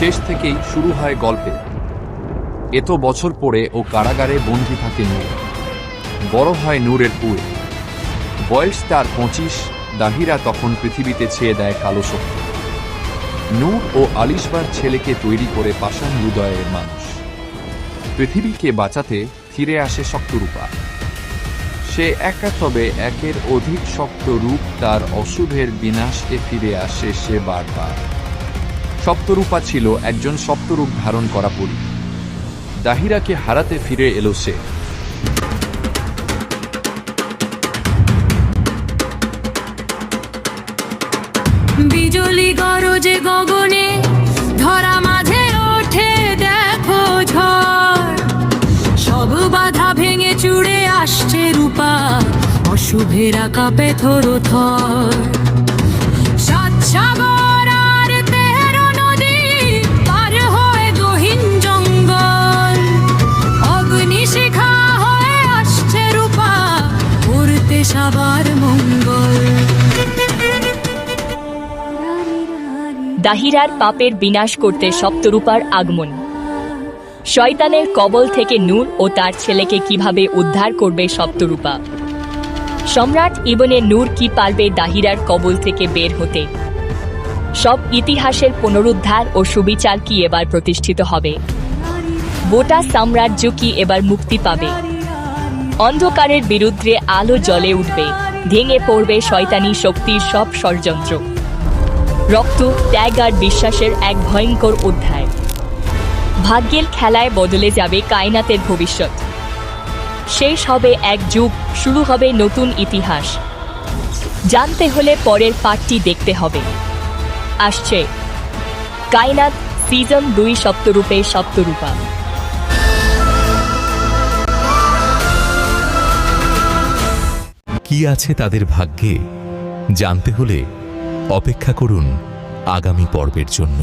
শেষ থেকেই শুরু হয় গল্পে। এত বছর পরে ও কারাগারে বন্দী থাকে নূর। বড় হয় নূরের পুয়ে। বয়স তার 25। দাহিরা তখন পৃথিবীতে ছেয়ে দেয় কালো শক্তি। নূর ও আলিশবার ছেলেকে তৈরি করে পাষাণ হৃদয়ের মানুষ। পৃথিবীকে বাঁচাতে ফিরে আসে শক্তরূপা। সে একা, তবে একের অধিক শক্ত রূপ তার অশুভের বিনাশে ফিরে আসে সে বারবার। শক্তরূপা ছিল একজন সপ্তরূপ ধারণ করা পরী। দাহিরাকে হারাতে ফিরে এলো সে। বিজলি গরজে গগনে, ধরা মাঝে ওঠে দেখো ঝড়। সব বাধা ভেঙে চুড়ে আসছে রূপা, অশুভেরা কাঁপে থরথর। সাত সাগর আর 13 নদী পার হয়ে গহীন জঙ্গল, অগ্নিশিখা হয়ে আসছে রূপা, করতে সবার মঙ্গল। দাহিরার পাপের বিনাশ করতে সপ্তরূপার আগমন। শয়তানের কবল থেকে নূর ও তার ছেলেকে কিভাবে উদ্ধার করবে সপ্তরূপা? সম্রাট ইবনে নূর কি পারবে দাহিরার কবল থেকে বের হতে? সব ইতিহাসের পুনরুদ্ধার ও সুবিচার কি এবার প্রতিষ্ঠিত হবে? গোটা সাম্রাজ্য কি এবার মুক্তি পাবে? অন্ধকারের বিরুদ্ধে আলো জ্বলে উঠবে, ভেঙে পড়বে শয়তানি শক্তির সব ষড়যন্ত্র। রক্ত, ত্যাগ আর বিশ্বাসের এক ভয়ঙ্কর অধ্যায়। ভাগ্যের খেলায় বদলে যাবে কায়নাতের ভবিষ্যৎ। শেষ হবে এক যুগ, শুরু হবে নতুন ইতিহাস। জানতে হলে পরের পার্টটি দেখতে হবে। আসছে কায়নাত সিজন 2, সপ্তরূপে সপ্তরূপা। কি আছে তাদের ভাগ্যে জানতে হলে অপেক্ষা করুন আগামী পর্বের জন্য।